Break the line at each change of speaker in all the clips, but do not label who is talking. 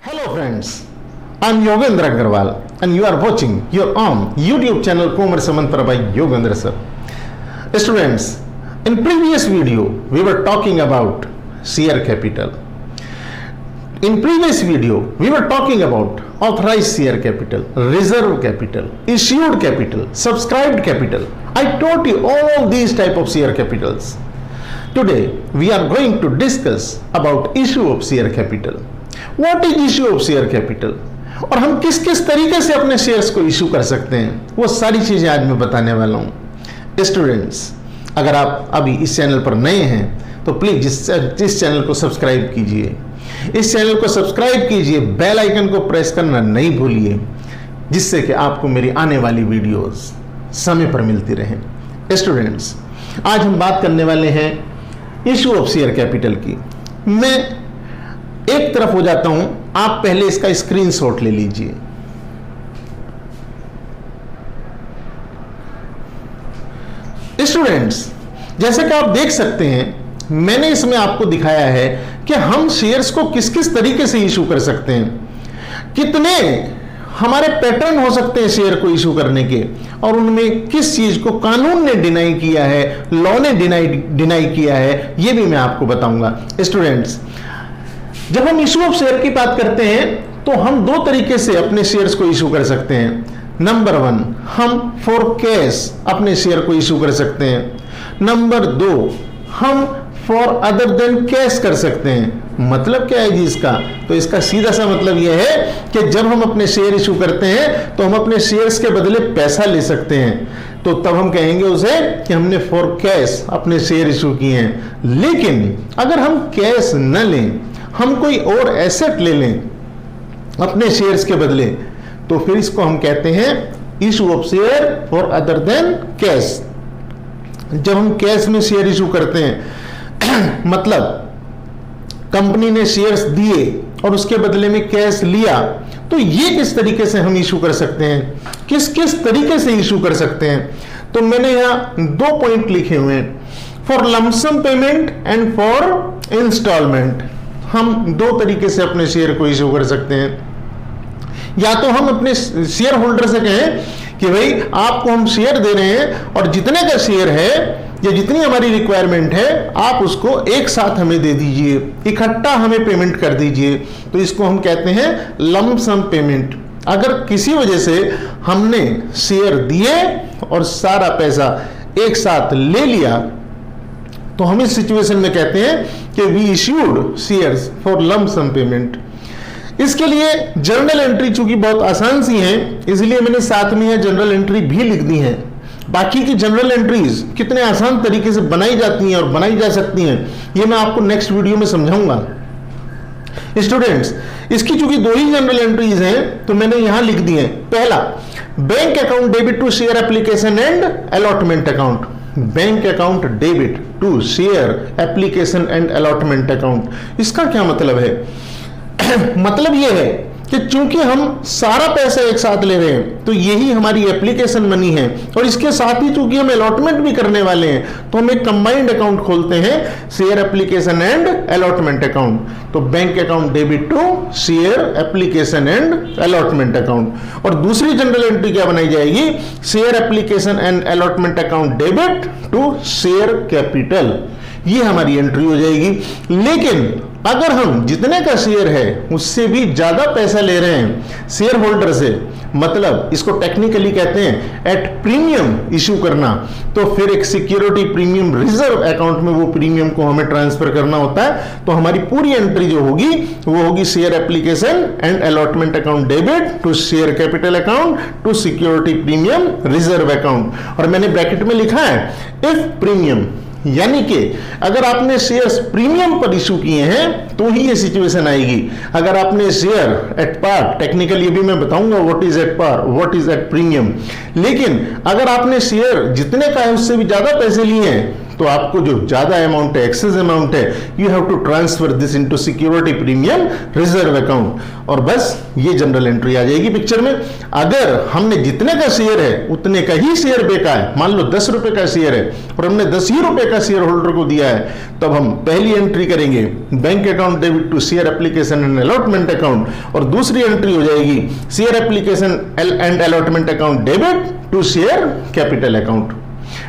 Hello friends, I'm Yogendra Agarwal and you are watching your own YouTube channel Commerce Mantra by Yogendra sir. Students, in previous video we were talking about share capital. In previous video we were talking about authorized share capital, reserve capital, issued capital, subscribed capital. I taught you all these type of share capitals. Today we are going to discuss about issue of share capital. What is issue of share capital? और हम किस किस तरीके से अपने shares को issue कर सकते हैं, वो सारी चीजें आज मैं बताने वाला हूं। स्टूडेंट्स, अगर आप अभी इस चैनल पर नए हैं तो प्लीज इस चैनल को सब्सक्राइब कीजिए। इस चैनल को सब्सक्राइब कीजिए, बेल आइकन को प्रेस करना नहीं भूलिए, जिससे कि आपको मेरी आने वाली वीडियोस समय पर मिलती रहें। स्टूडेंट्स, आज हम बात करने वाले हैं इशू ऑफ शेयर कैपिटल की। मैं एक तरफ हो जाता हूं, आप पहले इसका स्क्रीनशॉट ले लीजिए। स्टूडेंट्स, जैसे कि आप देख सकते हैं, मैंने इसमें आपको दिखाया है कि हम शेयर्स को किस किस तरीके से इशू कर सकते हैं, कितने हमारे पैटर्न हो सकते हैं शेयर को इशू करने के, और उनमें किस चीज को कानून ने डिनाई किया है, लॉ ने डिनाई किया है, यह भी मैं आपको बताऊंगा। स्टूडेंट्स, जब हम इशू ऑफ शेयर की बात करते हैं तो हम दो तरीके से अपने शेयर्स को इशू कर सकते हैं। नंबर 1, हम फॉर कैश अपने शेयर को इशू कर सकते हैं। नंबर 2, हम फॉर अदर देन कैश कर सकते हैं। मतलब क्या है जी इसका? तो इसका सीधा सा मतलब यह है कि जब हम अपने शेयर इशू करते हैं तो हम अपने शेयर्स के बदले पैसा ले सकते हैं, तो तब हम कहेंगे उसे कि हमने फॉर कैश अपने शेयर इशू किए हैं। लेकिन अगर हम कैश न लें, हम कोई और एसेट ले लें अपने शेयर्स के बदले, तो फिर इसको हम कहते हैं issue of share for other than cash. जब हम कैश में शेयर इशू करते हैं मतलब कंपनी ने शेयर्स दिए और उसके बदले में कैश लिया, तो ये किस तरीके से हम इशू कर सकते हैं, किस किस तरीके से इशू कर सकते हैं। तो मैंने यहां 2 पॉइंट लिखे हुए हैं, for lump sum payment and for instalment. हम 2 तरीके से अपने शेयर को इशू कर सकते हैं। या तो हम अपने शेयर होल्डर से कहें कि भाई आपको हम शेयर दे रहे हैं और जितने का शेयर है या जितनी हमारी रिक्वायरमेंट है आप उसको एक साथ हमें दे दीजिए, इकट्ठा हमें पेमेंट कर दीजिए। तो इसको हम कहते हैं लंप सम पेमेंट। अगर किसी वजह से हमने शेयर दिए और सारा पैसा एक साथ ले लिया तो हम इस सिचुएशन में कहते हैं कि we issued shares for lump sum payment. इसके लिए जर्नल एंट्री चूंकि बहुत आसान सी है, इसलिए मैंने साथ में यह जर्नल एंट्री भी लिख दी है। बाकी की जनरल एंट्रीज कितने आसान तरीके से बनाई जाती हैं और बनाई जा सकती हैं, ये मैं आपको नेक्स्ट वीडियो में समझाऊंगा। स्टूडेंट्स, इसकी चूंकि 2 ही जनरल एंट्रीज हैं तो मैंने यहां लिख दी है। पहला, bank account debit to share application and allotment account. Bank account debit to share application and allotment account. इसका क्या मतलब है? मतलब यह है कि चूंकि हम सारा पैसा एक साथ ले रहे हैं तो यही हमारी एप्लीकेशन मनी है, और इसके साथ ही चूंकि हम अलॉटमेंट भी करने वाले हैं तो हम एक कंबाइंड अकाउंट खोलते हैं, share application and allotment account. तो bank account debit to share application and allotment account. और दूसरी जनरल एंट्री क्या बनाई जाएगी? Share application and allotment account debit to share capital. ये हमारी एंट्री हो जाएगी। लेकिन अगर हम जितने का शेयर है उससे भी ज्यादा पैसा ले रहे हैं शेयर होल्डर से, मतलब इसको टेक्निकली कहते हैं एट प्रीमियम इशू करना, तो फिर एक सिक्योरिटी प्रीमियम रिजर्व अकाउंट में वो प्रीमियम को हमें ट्रांसफर करना होता है। तो हमारी पूरी एंट्री जो होगी वो होगी share application and allotment account debit to share capital account to security premium reserve account. और मैंने ब्रैकेट में लिखा है इफ प्रीमियम, यानी कि अगर आपने शेयर्स प्रीमियम पर इशू किए हैं तो ही ये सिचुएशन आएगी। अगर आपने शेयर एट पार, टेक्निकली भी मैं बताऊंगा what is at par, what is at premium, लेकिन अगर आपने शेयर जितने का है उससे भी ज्यादा पैसे लिए हैं तो आपको जो ज्यादा अमाउंट है, एक्सेस अमाउंट है, you have to transfer this into security premium reserve account, और बस ये जनरल एंट्री आ जाएगी पिक्चर में। अगर हमने जितने का शेयर है उतने का ही शेयर बेचा है, मान लो 10 रुपए का शेयर है और हमने 10 ही रुपए का शेयर होल्डर को दिया है, तब हम पहली एंट्री करेंगे bank account debit to share application and allotment account, और दूसरी एंट्री हो जाएगी share application and allotment account debit to share capital account.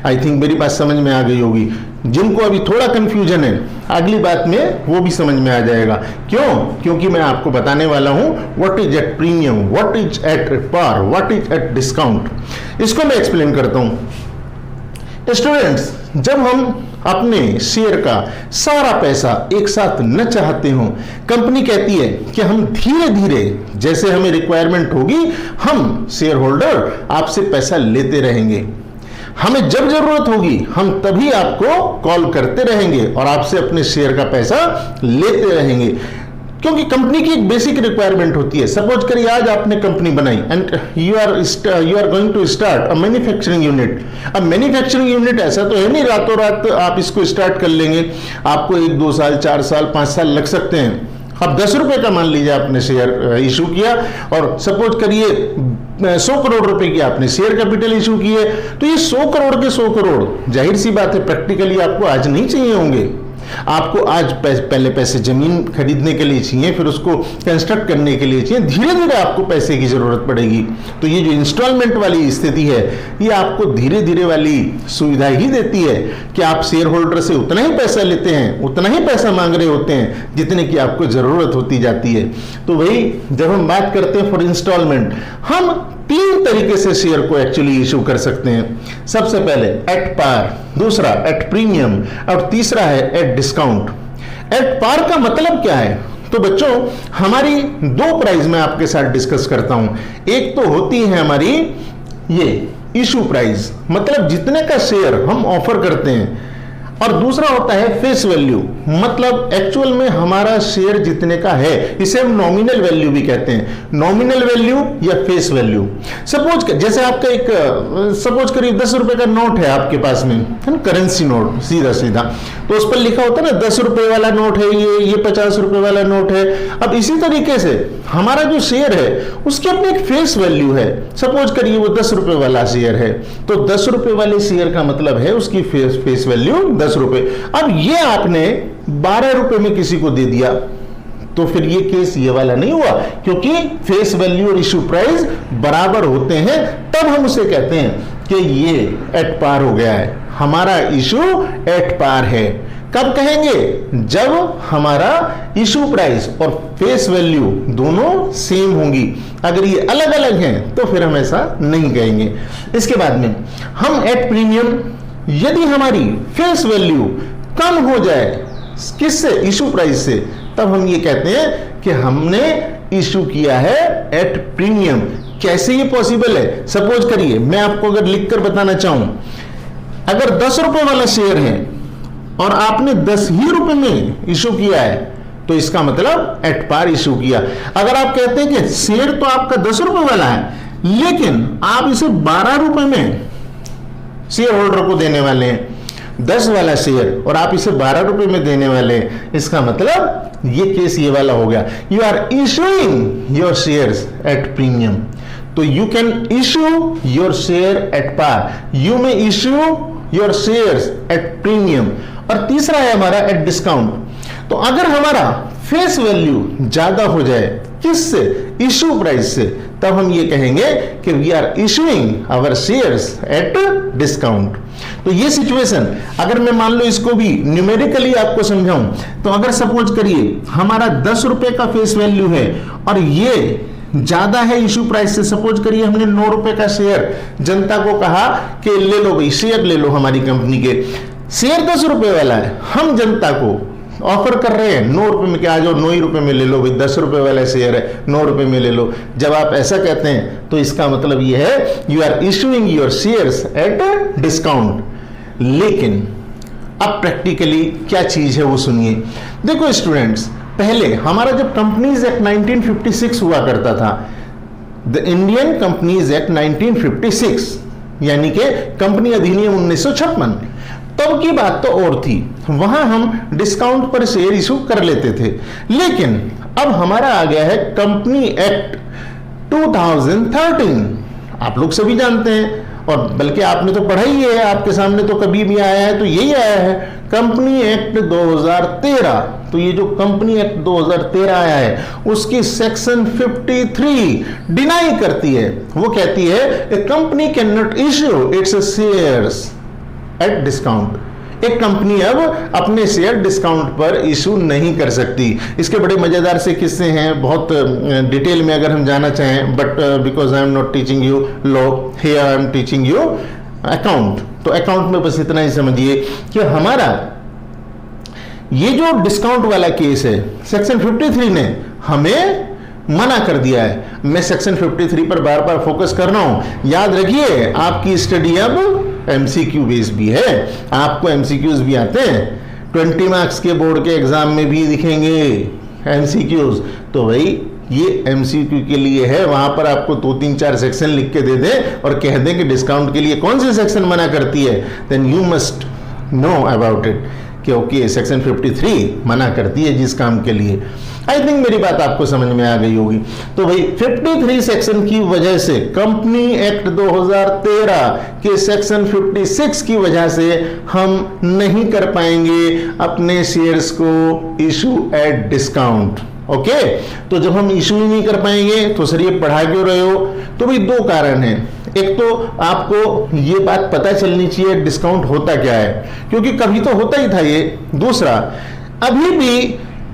I think मेरी बात समझ में आ गई होगी। जिनको अभी थोड़ा कंफ्यूजन है, अगली बात में वो भी समझ में आ जाएगा। क्यों? क्योंकि मैं आपको बताने वाला हूं what is at premium, what is at par, what is at discount. इसको मैं एक्सप्लेन करता हूं। स्टूडेंट्स, जब हम अपने शेयर का सारा पैसा एक साथ न चाहते हो, कंपनी कहती है कि हम धीरे धीरे जैसे हमें रिक्वायरमेंट होगी हम शेयर होल्डर आपसे पैसा लेते रहेंगे, हमें जब जरूरत होगी हम तभी आपको कॉल करते रहेंगे और आपसे अपने शेयर का पैसा लेते रहेंगे, क्योंकि कंपनी की एक बेसिक रिक्वायरमेंट होती है। सपोज करिए आज आपने कंपनी बनाई and you are going to start a manufacturing unit. अब मैन्युफैक्चरिंग यूनिट ऐसा तो है नहीं रातों रात आप इसको स्टार्ट कर लेंगे, आपको 1, 2 साल, 4 साल, 5 साल लग सकते हैं। अब 10 रुपए का मान लीजिए आपने शेयर इशू किया और सपोज करिए 100 करोड़ रुपए की आपने शेयर कैपिटल इशू की है, तो ये 100 करोड़ के 100 करोड़ जाहिर सी बात है प्रैक्टिकली आपको आज नहीं चाहिए होंगे। आपको आज पहले पैसे जमीन खरीदने के लिए चाहिए, फिर उसको कंस्ट्रक्ट करने के लिए चाहिए, धीरे धीरे आपको पैसे की जरूरत पड़ेगी। तो ये जो इंस्टॉलमेंट वाली स्थिति है ये आपको धीरे धीरे वाली सुविधा ही देती है कि आप शेयर होल्डर से उतना ही पैसा लेते हैं, उतना ही पैसा मांग रहे होते हैं जितने की आपको जरूरत होती जाती है। तो वही जब हम बात करते हैं फॉर इंस्टॉलमेंट, हम 3 तरीके से शेयर को एक्चुअली इशू कर सकते हैं। सबसे पहले एट पार, दूसरा एट प्रीमियम और तीसरा है एट डिस्काउंट। एट पार का मतलब क्या है? तो बच्चों हमारी 2 प्राइस मैं आपके साथ डिस्कस करता हूं। एक तो होती है हमारी ये इशू प्राइस, मतलब जितने का शेयर हम ऑफर करते हैं, और दूसरा होता है फेस वैल्यू, मतलब एक्चुअल में हमारा शेयर जितने का है, इसे हम नॉमिनल वैल्यू भी कहते हैं। नॉमिनल वैल्यू या फेस वैल्यू। सपोज जैसे आपका एक सपोज करिए 10 रुपए का नोट है आपके पास में, है ना, करेंसी नोट सीधा सीधा, तो उस पर लिखा होता है ना 10 रुपए वाला नोट है ये 50 रुपए वाला नोट है। अब इसी तरीके से हमारा जो शेयर है उसकी अपनी एक फेस वैल्यू है। सपोज करिए वो 10 रुपए वाला शेयर है, तो 10 रुपए वाले शेयर का मतलब है उसकी फेस वैल्यू 10 रुपए। अब ये आपने 12 रुपए में किसी को दे दिया, तो फिर ये केस ये वाला नहीं हुआ, क्योंकि फेस वैल्यू और इशू प्राइस बराबर होते हैं, तब हम उसे कहते हैं कि ये एट पार हो गया है, हमारा इशू एट पार है। कब कहेंगे? जब हमारा इशू प्राइस और फेस वैल्यू दोनों सेम होंगी। अगर ये अलग अलग हैं तो फिर हम ऐसा नहीं कहेंगे। इसके बाद में हम एट प्रीमियम, यदि हमारी फेस वैल्यू कम हो जाए किससे? इशू प्राइस से, तब हम ये कहते हैं कि हमने इशू किया है एट प्रीमियम। कैसे ये पॉसिबल है? सपोज करिए मैं आपको अगर लिखकर बताना चाहूं, अगर 10 रुपए वाला शेयर है और आपने 10 ही रुपए में इशू किया है, तो इसका मतलब एट पार इशू किया। अगर आप कहते हैं कि शेयर तो आपका 10 रुपए वाला है, लेकिन आप इसे 12 रुपए में शेयर होल्डर को देने वाले हैं, 10 वाला शेयर और आप इसे 12 रुपए में देने वाले हैं, इसका मतलब ये केस ये वाला हो गया। You are issuing your shares at premium, तो you can issue your share at par, you may issue your shares at premium. और तीसरा है हमारा एट डिस्काउंट। तो अगर हमारा फेस वैल्यू ज्यादा हो जाए किससे? इशू प्राइस से, तब हम ये कहेंगे कि we are issuing our shares at discount. तो ये सिचुएशन अगर मैं मान लो इसको भी न्यूमेरिकली आपको समझाऊं, तो अगर सपोज करिए हमारा 10 रुपए का फेस वैल्यू है और ये ज्यादा है इशू प्राइस से। सपोज करिए हमने 9 रुपए का शेयर जनता को कहा कि ले लो भाई शेयर ले लो हमारी कंपनी के, शेयर 10 रुपए वाला है, हम जनता को ऑफर कर रहे हैं 9 रुपए में, क्या आ जाओ 9 ही रुपए में ले लो भाई, 10 रुपए वाला शेयर है 9 रुपए में ले लो। जब आप ऐसा कहते हैं तो इसका मतलब ये है you are issuing your shares at discount. लेकिन अब प्रैक्टिकली क्या चीज है वो सुनिए। देखो स्टूडेंट्स, पहले हमारा जब कंपनीज एक्ट 1956 हुआ करता था, द इंडियन कंपनीज एक्ट 1956 यानी कि कंपनी अधिनियम 1956, तब की बात तो और थी, वहां हम डिस्काउंट पर शेयर इशू कर लेते थे। लेकिन अब हमारा आ गया है कंपनी एक्ट 2013, आप लोग सभी जानते हैं, और बल्कि आपने तो पढ़ा ही है, आपके सामने तो कभी भी आया है तो यही आया है, कंपनी एक्ट 2013। तो ये जो कंपनी एक्ट 2013 आया है उसकी सेक्शन 53 डिनाई करती है। वो कहती है a company can not issue its shares at discount. एक कंपनी अब अपने शेयर डिस्काउंट पर इशू नहीं कर सकती। इसके बड़े मजेदार से किस्से हैं, बहुत डिटेल में अगर हम जाना चाहें, but because I am not teaching you law, here I am teaching you account. तो अकाउंट में बस इतना ही समझिए कि हमारा ये जो डिस्काउंट वाला केस है, सेक्शन 53 ने हमें मना कर दिया है। मैं सेक्शन 53 पर बार बार फोकस कर रहा हूं। याद रखिए, आपकी स्टडी अब एमसीक्यू बेस भी है, आपको एमसीक्यूज भी आते हैं, 20 मार्क्स के बोर्ड के एग्जाम में भी दिखेंगे एमसीक्यूज। तो भाई ये एमसीक्यू के लिए है, वहां पर आपको 2-3-4 सेक्शन लिख के दे दें और कह दें कि डिस्काउंट के लिए कौन से सेक्शन मना करती है, then you must know about it कि ओके सेक्शन 53 मना करती है जिस काम के लिए। आई थिंक मेरी बात आपको समझ में आ गई होगी। तो भाई 53 सेक्शन की वजह से, कंपनी एक्ट 2013 के सेक्शन 56 की वजह से हम नहीं कर पाएंगे अपने शेयर्स को इशू एट डिस्काउंट। ओके, तो जब हम इशू ही नहीं कर पाएंगे तो सर ये पढ़ा क्यों रहे हो? तो भाई 2 कारण हैं। एक तो आपको ये बात पता चलनी चाहिए डिस्काउंट होता क्या है, क्योंकि कभी तो होता ही था ये। दूसरा, अभी भी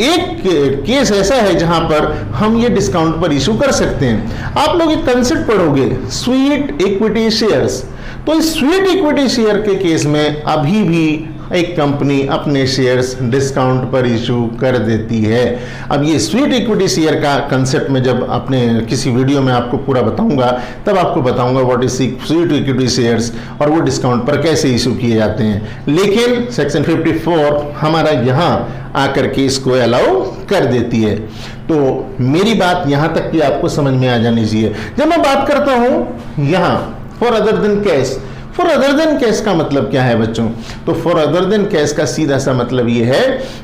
एक केस ऐसा है जहां पर हम ये डिस्काउंट पर इशू कर सकते हैं। आप लोग एक कंसेप्ट पढ़ोगे, स्वीट इक्विटी शेयर्स। तो इस स्वीट इक्विटी शेयर के केस में अभी भी एक कंपनी अपने शेयर्स डिस्काउंट पर इशू कर देती है। अब ये स्वीट इक्विटी शेयर का कंसेप्ट में जब अपने किसी वीडियो में आपको पूरा बताऊंगा, तब आपको बताऊंगा what is sweet equity shares और वो डिस्काउंट पर कैसे इशू किए जाते हैं। लेकिन सेक्शन 54 हमारा यहाँ आकर के इसको अलाउ कर देती है। तो मेरी बात यहाँ तक कि आपको समझ में आ जानी चाहिए। जब मैं बात करता हूँ यहाँ for other than cash, for other than cash का मतलब क्या है बच्चों? तो फॉर अदर देन कैश का सीधा सा मतलब ये है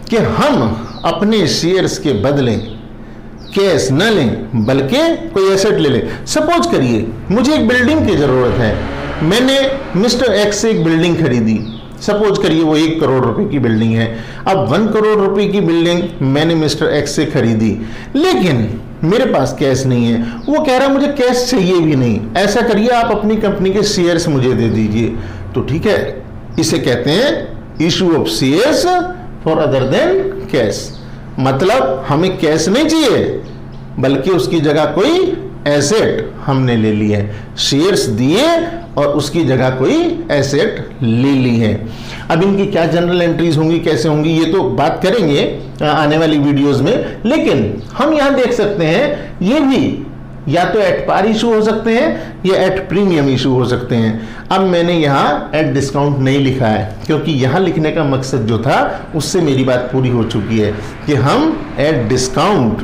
कि हम अपने शेयर्स के बदले कैश न लें बल्कि कोई एसेट ले लें। सपोज करिए मुझे एक बिल्डिंग की जरूरत है, मैंने मिस्टर एक्स से एक बिल्डिंग खरीदी। सपोज करिए वो 1 करोड़ रुपए की बिल्डिंग है। अब 1 करोड़ रुपए की बिल्डिंग मैंने मिस्टर एक्स से खरीदी, लेकिन मेरे पास कैश नहीं है। वो कह रहा मुझे कैश चाहिए भी नहीं। ऐसा करिए आप अपनी कंपनी के शेयर्स मुझे दे दीजिए। तो ठीक है, इसे कहते हैं issue of shares for other than cash. मतलब हमें कैश नहीं चाहिए बल्कि उसकी जगह कोई एसेट हमने ले ली है। शेयर्स दिए और उसकी जगह कोई एसेट ले ली है। अब इनकी क्या जनरल एंट्रीज होंगी, कैसे होंगी, ये तो बात करेंगे आने वाली वीडियोस में। लेकिन हम यहां देख सकते हैं ये भी या तो एट पार इशू हो सकते हैं या एट प्रीमियम इशू हो सकते हैं। अब मैंने यहाँ एट डिस्काउंट नहीं लिखा है क्योंकि यहाँ लिखने का मकसद जो था उससे मेरी बात पूरी हो चुकी है कि हम एट डिस्काउंट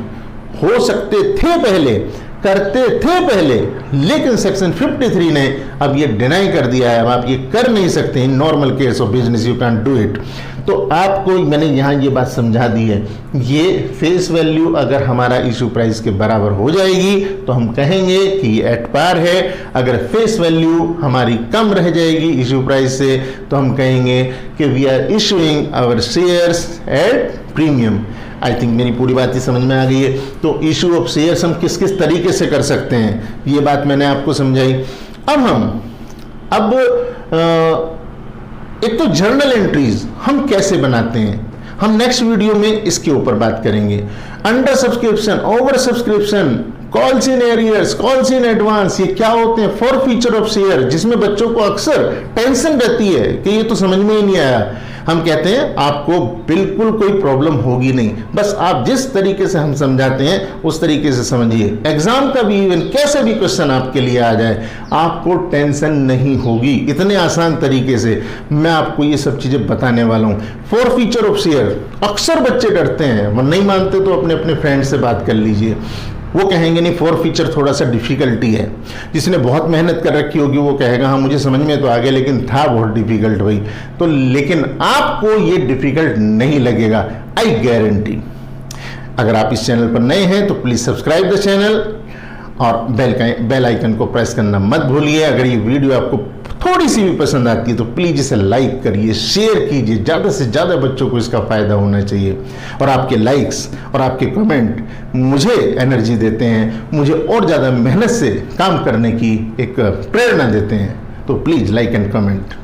हो सकते थे पहले, करते थे पहले, लेकिन सेक्शन 53 ने अब ये डिनाई कर दिया है। अब आप ये कर नहीं सकते। In normal case of business you can do it. तो आपको मैंने यहाँ ये बात समझा दी है। ये फेस वैल्यू अगर हमारा इशू प्राइस के बराबर हो जाएगी तो हम कहेंगे कि ये एट पार है। अगर फेस वैल्यू हमारी कम रह जाएगी इशू प्राइस से तो हम कहेंगे कि we are issuing our shares at premium. I think मेरी पूरी बात ही समझ में आ गई है। तो इशू ऑफ शेयर्स हम किस किस तरीके से कर सकते हैं ये बात मैंने आपको समझाई। अब एक तो जर्नल एंट्रीज हम कैसे बनाते हैं, हम नेक्स्ट वीडियो में इसके ऊपर बात करेंगे। Under subscription, over subscription, calls in arrears, calls in advance, ये क्या होते हैं? फॉर फीचर ऑफ शेयर, जिसमें बच्चों को अक्सर टेंशन रहती है कि ये तो समझ में ही नहीं आया। हम कहते हैं आपको बिल्कुल कोई प्रॉब्लम होगी नहीं, बस आप जिस तरीके से हम समझाते हैं उस तरीके से समझिए। एग्जाम का भी इवन कैसे भी क्वेश्चन आपके लिए आ जाए आपको टेंशन नहीं होगी। इतने आसान तरीके से मैं आपको ये सब चीजें बताने वाला हूं। फॉर फीचर ऑफ शेयर, अक्सर बच्चे डरते हैं, नहीं मानते तो अपने अपने फ्रेंड से बात कर लीजिए। वो कहेंगे नहीं फोर फीचर थोड़ा सा डिफिकल्टी है। जिसने बहुत मेहनत कर रखी होगी वो कहेगा हाँ मुझे समझ में तो आ गया लेकिन था बहुत डिफिकल्ट भाई। तो लेकिन आपको ये डिफिकल्ट नहीं लगेगा, आई गारंटी। अगर आप इस चैनल पर नए हैं तो प्लीज सब्सक्राइब द चैनल और बेल आइकन को प्रेस करना मत भूलिए। अगर ये वीडियो आपको थोड़ी सी भी पसंद आती है तो प्लीज इसे लाइक करिए, शेयर कीजिए, ज़्यादा से ज़्यादा बच्चों को इसका फायदा होना चाहिए। और आपके लाइक्स और आपके कमेंट मुझे एनर्जी देते हैं, मुझे और ज़्यादा मेहनत से काम करने की एक प्रेरणा देते हैं। तो प्लीज़ लाइक एंड कमेंट।